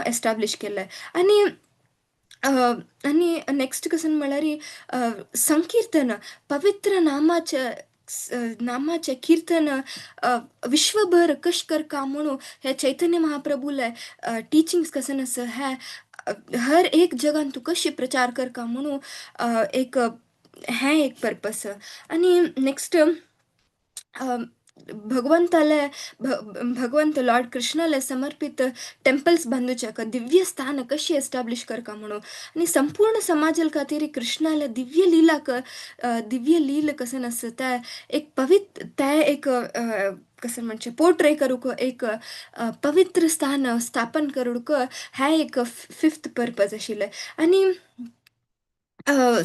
एस्टॅब्लिश केले. आनी नेक्स्ट कसन म्हळ्यार संकीर्तन पवित्र नामाचे कीर्तन विश्वभर कश करका म्हणून हे चैतन्य महाप्रभूले टीचिंग्स कसन आसा हे हर एक जगान तू कशी प्रचार करका म्हणून एक हे एक पर्पस. आनी नेक्स्ट भगवंताले भगवंत लॉर्ड कृष्णाले समर्पित टेम्पल्स बांदूचे दिव्य स्थान कशी एस्टॅब्लिश करका म्हणून आनी संपूर्ण समाजल खातीर कृष्णाले दिव्य लील कसन आसा ते एक पवित्र ते एक कसं म्हणजे पोर्ट्रे करूक एक पवित्र स्थान स्थापन करूक हे एक फिफ्थ पर्पज आशिल्ले. आनी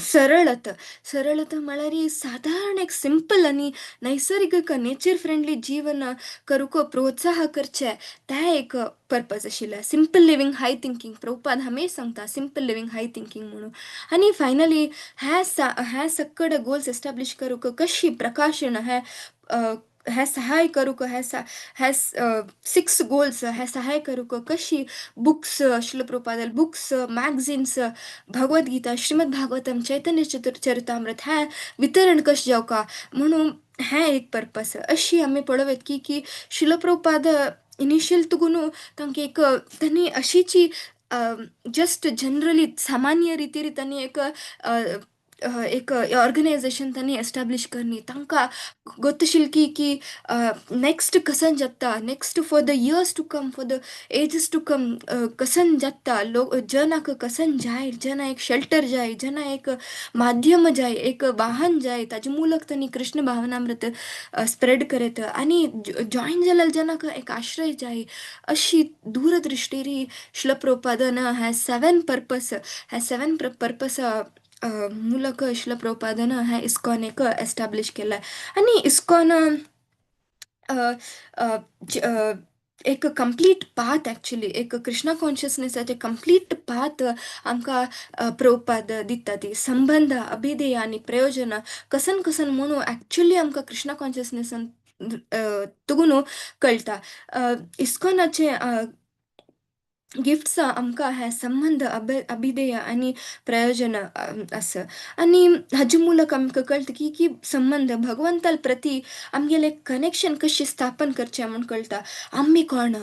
सरळत सरळत म्हळ्यार साधारण एक सिंपल आनी नैसर्गिक नेचर फ्रेंडली जीवन करूंक प्रोत्साह करचे तें एक पर्पज आशिल्लें. सिंपल लिव्हिंग हाय थिंकींग प्रभुपाद हमेश सांगता सिंपल लिव्हिंग हाय थिंकींग म्हणून. आनी फायनली हे सक्कड गोल्स एस्टॅब्लिश करूंक कशी प्रकाशन अ, हे सहाय करूंक हे 6 गोल्स हे सहाय करूंक कशी बुक्स शिल प्रभुपादल बुक्स, मॅगझिन्स, भगवद्गीता, श्रीमद भागवतम, चैतन्य चरितामृत हें वितरण कशें जावका म्हणून हें एक पर्पज. अशी आमी पळयत की शिल प्रभुपाद इनिशियल तुगून तांकां एक तांणी अशीची जस्ट जनरली सामान्य रितीन तांणी एक ऑर्गनायझेशन तांणी एस्टॅब्लिश करनी. तांकां गोतशील की नेक्स्ट कसन जाता, next for the years to come, for the ages to come कसन जाता, लोक जनाक कसन जाय, जना एक शेल्टर जाय, जना एक माध्यम जाय, एक वाहन जाय, ताजे मूलक तांणी कृष्ण भावनामृत स्प्रेड करत आनी जॉइन जाल्यार जनाक एक आश्रय जाय. अशी दूरदृष्टीरी श्रील प्रभुपादान हे 7 पर्पस हे 7 पर्पस ಮೂಲಕ ಶಿಲ ಪ್ರಭುಪಾದನ ಇಸ್ಕಾನ್ एक एस्टॅब्लिश केला आणि इस्कॉन अ, अ, एक कंप्लीट पाथ ॲक्चुअली एक कृष्णा कॉन्शियसनेसाचे कंप्लीट पाथ आमकां प्रभुपाद दिता ती संबंध अभिधेय आणि प्रयोजन कसन कसन म्हणून ॲक्चुअली आमकां कृष्णा कॉन्शियसनेसान तुगून कळटा. इस्कॉनाचे गिफ्ट्स आमकां हे संबंध अभिधेय आणि प्रयोजन असं आणि हाजे मूलक आमकां कळटा की संबंध भगवंताल प्रती आमगेलें एक कनेक्शन कशें स्थापन करचें म्हूण कळटा. आमी कोण?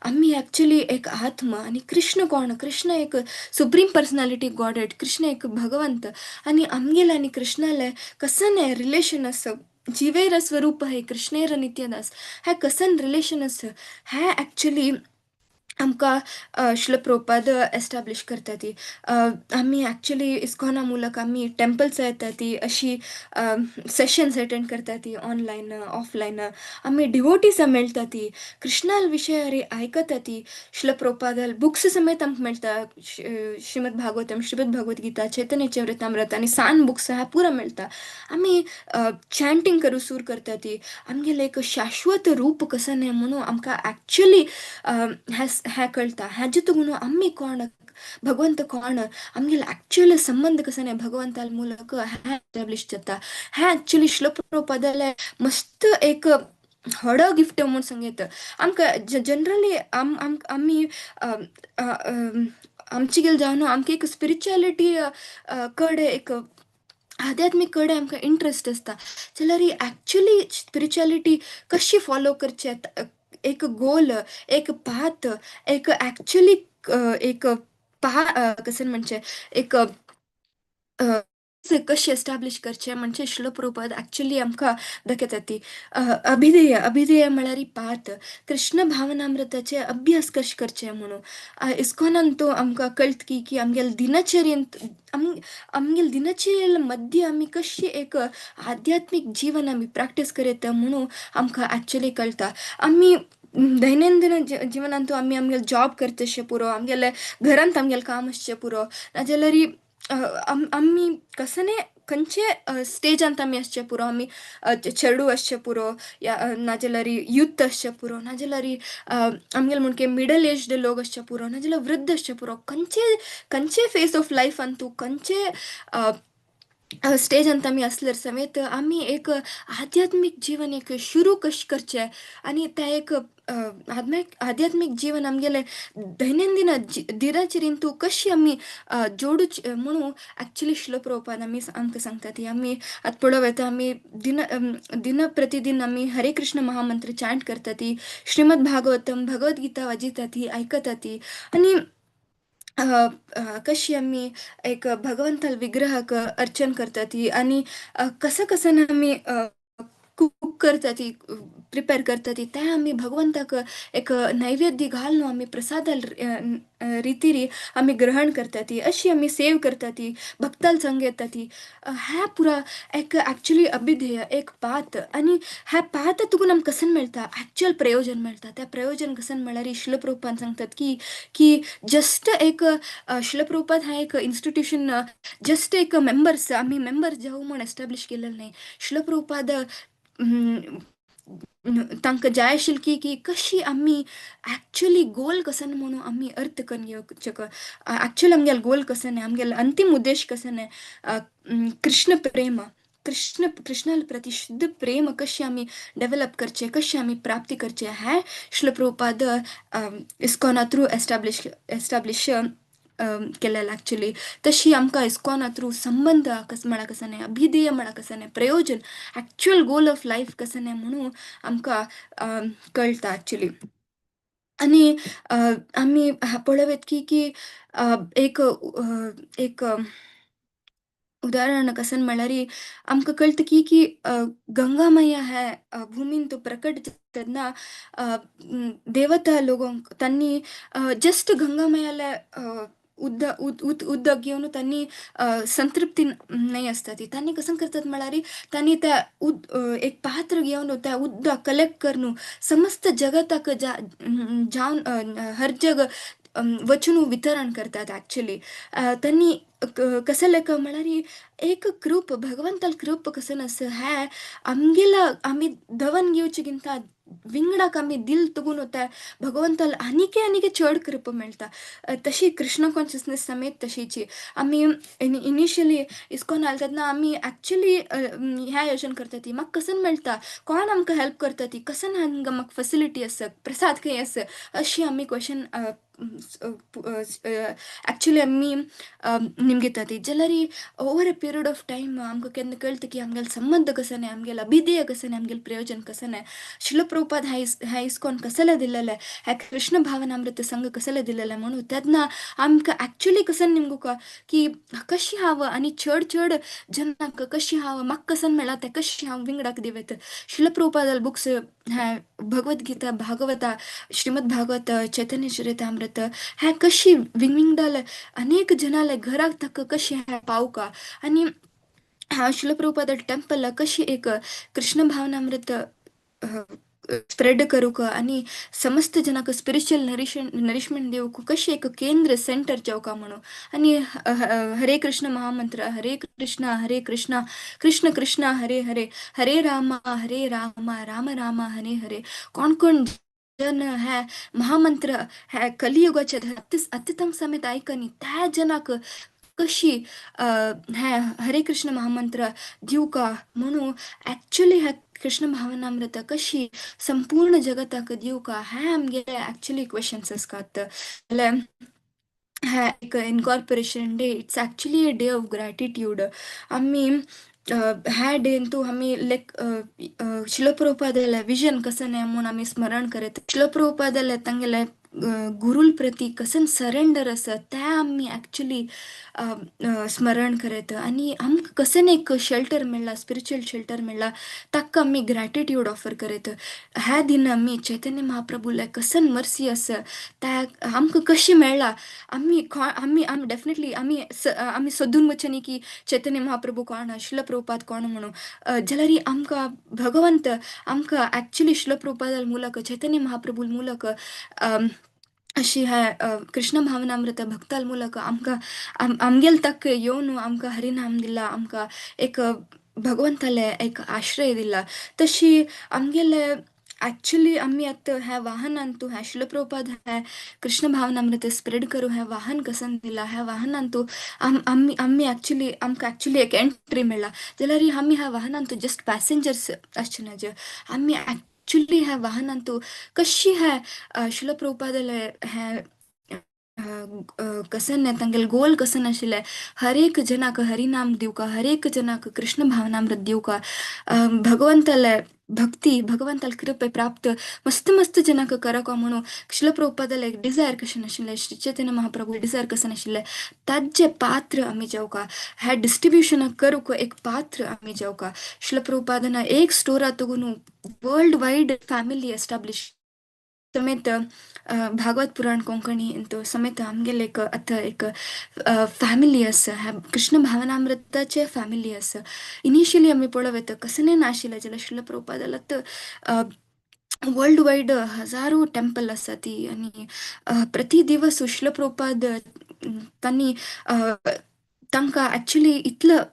आमी ॲक्चुअली एक आत्मा आणि कृष्ण कोण? कृष्ण एक सुप्रीम पर्सनॅलिटी गॉडेड. कृष्ण एक भगवंत आणि आमगेलें आनी कृष्णालें कसन हें रिलेशन आसा. जिवेर स्वरूप है कृष्णेर नित्यदास हे कसन रिलेशन आसा हें ॲक्चुअली आमकां श्रील प्रभुपाद एस्टॅब्लिश करता ती. आमी ॲक्चुअली इस्कॉना मूलक आमी टेंपल्स येता ती अशी सेशन्स अटेंड करता ती ऑनलायन, ऑफलायन. आमी डिवोटीस मेळटा ती. कृष्णाल विशयारी आयकता ती. श्रील प्रभुपादाल बुक्स समेत आमकां मेळटा. श्रीमद भागवतम, श्रीमद भगवद्गीता, चैतन्य चरितामृत आनी सान बुक्स ह्या पुरा मेळटा. आमी चॅन्टिंग करूं सुरू करता ती. आमगेलें एक शाश्वत रूप कसन हें म्हणून आमकां ॲक्चुअली हे कळटा. हेजे तुगून आमी कोण? भगवंत कोण? आमगेलो ॲक्चुअल संबंध कसन हें भगवंताल ಮೂಲಕ हें एस्टॅब्लिश जाता. हें ॲक्चुअली श्रील प्रभुपादालें मस्त एक व्हडलो गिफ्ट म्हूण सांगयत. आमकां जनरली आमी आमचेगेल जावन आमकां एक स्पिरिच्युअलिटी कडेन एक आध्यात्मीक कडेन आमकां इंट्रस्ट आसता. जाल्यार ही ॲक्चुअली स्पिरिच्युअलिटी कशी फॉलो करचें एक गोल, एक पाथ, एक ॲक्चुअली एक कसन म्हणचें एक कशी एस्टॅब्लिश करचें म्हणजे श्रील प्रभुपाद ॲक्चुअली आमकां दाखयता ती. अभिधेय म्हळ्यार पाथ. कृष्ण भावनामृताचे अभ्यास कशें करचें म्हणून. इस्कॉनान तो आमकां कळटा की आमगेल दिनचर्येंत आमगेल दिनचर्ये मध्य आमी कशी एक आध्यात्मीक जीवन आमी प्रॅक्टीस करयत म्हणून आमकां ॲक्चुअली कळटा. आमी दैनंदिन जिवनांतू आमी आमगेलो जॉब करचें पुरो, आमगेलें घरांत आमगेलें काम आसचें पुरो, नाजाल्यार आमी कसने खंयचे स्टेजांत आमी आसचें पुरो. आमी चेडूं आसचें पुरो या नाजाल्यार यूथ आसचें पुरो, नाजाल्यार आमगेले म्हणके मिडल एज्ड लोक आसचें पुरो, नाजाल्यार वृद्ध आसचें पुरो. खंयचे फेज ऑफ लायफान तूं खंयचे स्टेजांत आमी आसल्यार समेत आमी एक आध्यात्मीक जीवन एक सुरू कशें करचें आनी तें एक आध्यात्मीक जीवन आमगेलें दैनंदिन दिनचर्येंतू कशी आमी जोडूच म्हणून ॲक्चुअली श्रील प्रभुपाद आमकां सांगता ती. आमी आतां पळोवं आमी दिन प्रतिदिन आमी हरे कृष्ण महामंत्र चॅन्ट करता ती. श्रीमद भागवतम, भगवद्गीता वाजिता ती, आयकता ती आनी कशी आमी एक भगवंताल विग्रहाक अर्चन करता ती आणि कसं कसं आमी कूक करता ती प्रिपेर करता ती ते आमी भगवंताक एक नैवेद्य घालून आमी प्रसादा रितीरी आमी ग्रहण करता ती अशी आमी सेव करता ती भक्ताल संग येता ती ह्या पुरा एक ॲक्च्युली अभिधेय एक पात आणि ह्या पात तुकून आमकां कसन मेळटा ॲक्च्युअल प्रयोजन मेळटा त्या प्रयोजन कसन म्हळ्यार शिलप्रभुपान सांगतात की जस्ट एक शिलप्रभुपाद हा एक इन्स्टिट्यूशन जस्ट एक मेंबर्स आम्ही मेंबर जाऊ म्हणून एस्टॅब्लिश केलेलं नाही शिलप्रभुपाद तांकां जाय आशिल्ली की कशी आमी ॲक्च्युली गोल कसन म्हणून आमी अर्थ करून घेवचो ॲक्च्युअली आमगेलो गोल कसन आहे आमगेलो अंतिम उद्देश कसन आहे कृष्ण प्रेम कृष्णाल प्रति शुद्ध प्रेम कशी आमी डेव्हलप करचे कशी आमी प्राप्ती करचे हे शिलप्रभुपाद इस्कॉना थ्रू एस्टॅब्लिश केलेलं ॲक्च्युली तशी आमकां इस्कॉना थ्रू संबंध म्हळ्यार कसं नाही अभिधेय म्हळ्यार कसं नाही प्रयोजन ॲक्च्युअल गोल ऑफ लाईफ कसं नाही म्हणून आमकां कळटा ॲक्च्युली आणि आम्ही पळयत की एक उदाहरण कसन म्हळ्यार आमकां कळटा की गंगा मैया हे भुमीन तो प्रकट तेन्ना देवता लोकांक त्यांनी जस्ट गंगा मैयाला उदक घेऊन त्यांनी संतृप्ती नाही असता ती त्यांनी कसं करतात म्हळ्यार त्यांनी त्या एक पात्र घेऊन त्या उदक कलेक्ट करून समस्त जगताक जावन हर जग वचून वितरण करतात ॲक्च्युली त्यांनी कसं लेख म्हळ्यार एक कृप भगवंताल कृप कसं असं हे आमगेला आम्ही धवन घेवचेगिंत विंगडाक आमी दिल तगून होता भगवंताल आनीके चड कृप मेळटा तशी कृष्ण कॉन्शियसनेस समेत तशीची आमी इनिशियली इस्कॉन आयले तेन्ना आमी ॲक्च्युली ह्या योजन करता ती म्हाका कसन मेळटा कोण आमकां हेल्प करता ती कसन हांगा म्हाका फेसिलिटी आसा प्रसाद खंय आसा अशी आमी क्वेश्चन ॲक्च्युली आमी निमगिता ती जाल्यार over a period of time आमकां केन्ना कळटा की आमगेलो संबंध कसं नाही आमगेलो अभिधेय कसं नाही आमगेलो प्रयोजन कसं नाही शिलप्रभुपाद ह्या इस्कॉन कसले दिलेले ह्या कृष्ण भावनामृत संघ कसले दिलेले म्हणून तेन्ना आमकां ॲक्च्युली कसं निमगुका की कशी हांव आनी चड जनाक कशी हांव म्हाका कसन मेळा ते कशी हांव विंगडाक दिवेत शिलप्रभुपादाल बुक्स ह्या भगवद्गीता भागवता श्रीमद भागवत चैतन्य चरितामृत ह्या कशी विंगडाल अनेक जनाले घराक तक कशी ह्या पावका आणि ह्या शिलप्रभुपाद टेम्पल कशी एक कृष्ण भावनामृत स्प्रेड करूक आणि समस्त जनाक स्पिरिच्युअल नरिशमेंट देऊक कशी एक केंद्र सेंटर जावका म्हणून आणि हरे कृष्ण महामंत्र हरे कृष्ण कृष्ण कृष्ण हरे हरे हरे राम राम राम हरे हरे कोण जन हे महामंत्र हे कलियुगाचे अत्यंत समेत ऐकनी त्या जनाक कशी हे हरे कृष्ण महामंत्र दिवका म्हणून ॲक्च्युली ह्या कृष्ण भावनामृत कशी संपूर्ण जगताक दिवका हे आमगे ॲक्च्युली क्वेश्चन्स आसतात जाल्यार ह्या एक incorporation day it's actually a day of gratitude आमी ह्या डेन तू आमी लायक शिलप्रभुपादाले विजन कसं नाही म्हणून आमी स्मरण करत शिलप्रभुपादाले तांगेले गुरुल प्रती कसन सरेंडर असत ते आमी ॲक्च्युली स्मरण करत आणि आमकां कसन एक शेल्टर मेळ्ळा स्पिरिच्युअल शेल्टर मेळ्ळा ताका आमी ग्रॅटिट्यूड ऑफर करत ह्या दिन आमी चैतन्य महाप्रभूले कसन मर्सी आसा त्या आमकां कशी मेळ्ळा आमी डेफिनेटली आमी सोदून वचचे न्ही की चैतन्य महाप्रभू कोण शिलप्रभुपाद कोण म्हणून जाल्यार आमकां भगवंत आमकां ॲक्च्युली शिलप्रभुपादा ಮೂಲಕ चैतन्य महाप्रभू ಮೂಲಕ अशी ह्या कृष्ण भावनामृत भक्ताल ಮೂಲಕ आमकां आमगेल तक येवन आमकां हरिनाम दिला आमकां एक भगवंताले एक आश्रय दिला तशी आमगेले ॲक्च्युली आमी आतां ह्या वाहनांतू ह्या शिलप्रभुपाद ह्या कृष्ण भावनामृत स्प्रेड करूं ह्या वाहन कसन दिला ह्या वाहनांतू आमी ॲक्च्युली आमकां ॲक्च्युली एक एंट्री मेळ्ळा जाल्यार आमी ह्या वाहनांतू जस्ट पॅसेंजर्स आसचे ना जे आमी ॲक्च्युली ह्या वाहनांतू कशी ह्या शिलप्रभुपादाले हे कसन तांगेल गोल कसन आशिल्ले हर एक जनाक हरिनाम दिवका हर एक जनाक कृष्ण भावनामृत दिवका भगवंताले भक्ती भगवंताल कृपे प्राप्त मस्त मस्त जनाक करको म्हणू शिल प्रभुपादाला एक डिझायर कशें नाशिल्लें श्री चैतन्य महाप्रभू डिझायर कसं नाशिल्लें ताजे पात्र आमी जेवका ह्या डिस्ट्रिब्युशनाक करूक एक पात्र आमी जेवका शिल प्रभुपादना एक स्टोरा तगून वर्ल्ड वाइड फॅमिली एस्टाब्लिश समेत भागवत पुराण कोंकणी इंतू समेत आमगेले एक आतां एक फॅमिली आसा ह्या कृष्ण भावनामृताचे फॅमिली आसा इनिशियली आमी पळोवं येता कसं नाशिल्लें जाल्यार शिल प्रभुपादाला वर्ल्ड वाईड हजारो टेम्पल आसा ती आणि प्रति दिवस शिल प्रभुपाद तांणी तांकां ॲक्च्युली इतलं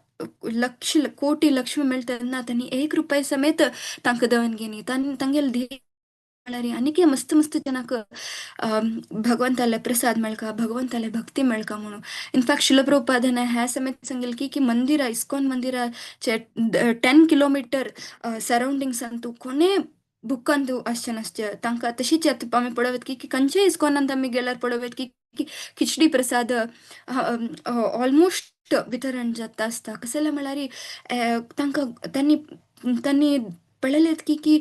लक्ष कोटी लक्ष्मी मेळटा तेन्ना तांणी 1 रुपया समेत तांकां देंवन घेयनी तांगेले ध्येय म्हळ्यार आनीक मस्त मस्त जनाक भगवंताले प्रसाद मेळका भगवंताले भक्ती मेळका म्हणून इनफॅक्ट शिल प्रभुपादान ह्या समेत सांगलें की मंदिरा इस्कॉन मंदिराचे 10 किलोमीटर सराउंडिंग्सान तूं कोणे बुकान तूं आसचें नासचें तांकां तशीच आमी पळयत की खंयच्याय इस्कॉनांत आमी गेल्यार पळयत की खिचडी प्रसाद ऑलमोस्ट वितरण जाता आसता कसं जाल्यार म्हळ्यार तांकां त्यांनी त्यांनी पळयलेत की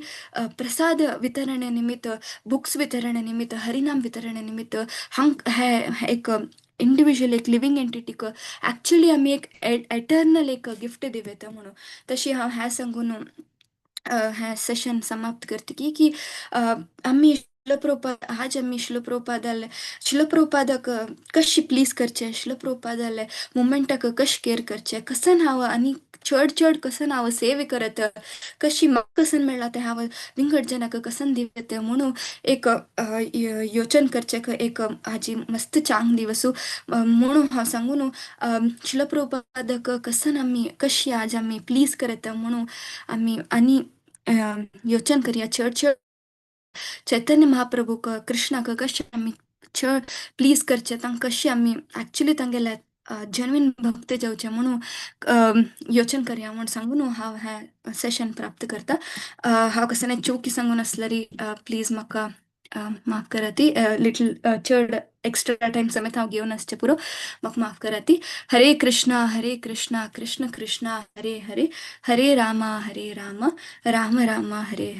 प्रसाद वितरणानिमित्त बुक्स वितरणानिमित्त हरिनाम वितरणानिमित्त हांग हे एक इंडिव्हिज्युअल एक लिव्हिंग एंटिटीक ॲक्च्युली आमी एक एटर्नल एक गिफ्ट दिवेता म्हणून तशी हांव ह्या सांगून ह्या सेशन समाप्त करते की आम्ही शिलप्रभुपाद आज आम्ही शिलप्रभुपादक कशी प्लीज करचे शिलप्रभुपादाले मुमेंटाक कश केअर करचे कसं हांव आणि चड चड कसं हांव सेव करत कशी म्हाका कसन मेळ्ळा ते हांव विंगड जनाक कसन दिवत म्हणून एक योचन करचे एक हाजी मस्त चांग दिवसू म्हणून हांव सांगून शिलप्रभुपादक कसन आमी कशी आज आमी प्लीज करत म्हणून आमी आनी योचन करूया चड चड चैतन्य महाप्रभूक कृष्णाक कशें आमी चड प्लीज करचें तांकां कशें आमी ॲक्च्युली तांगेले जेन्युइन भक्त जावचे म्हणून योचन करया म्हणून सांगून हांव हें सेशन प्राप्त करता हांव कसं चौकी सांगून आसल्यारी प्लीज म्हाका माफ करा ती लिटल चड एक्स्ट्रा टायम समेत हांव घेवन आसचें पुरो म्हाका माफ करा ती हरे कृष्णा कृष्ण कृष्णा हरे हरे हरे रामा राम राम हरे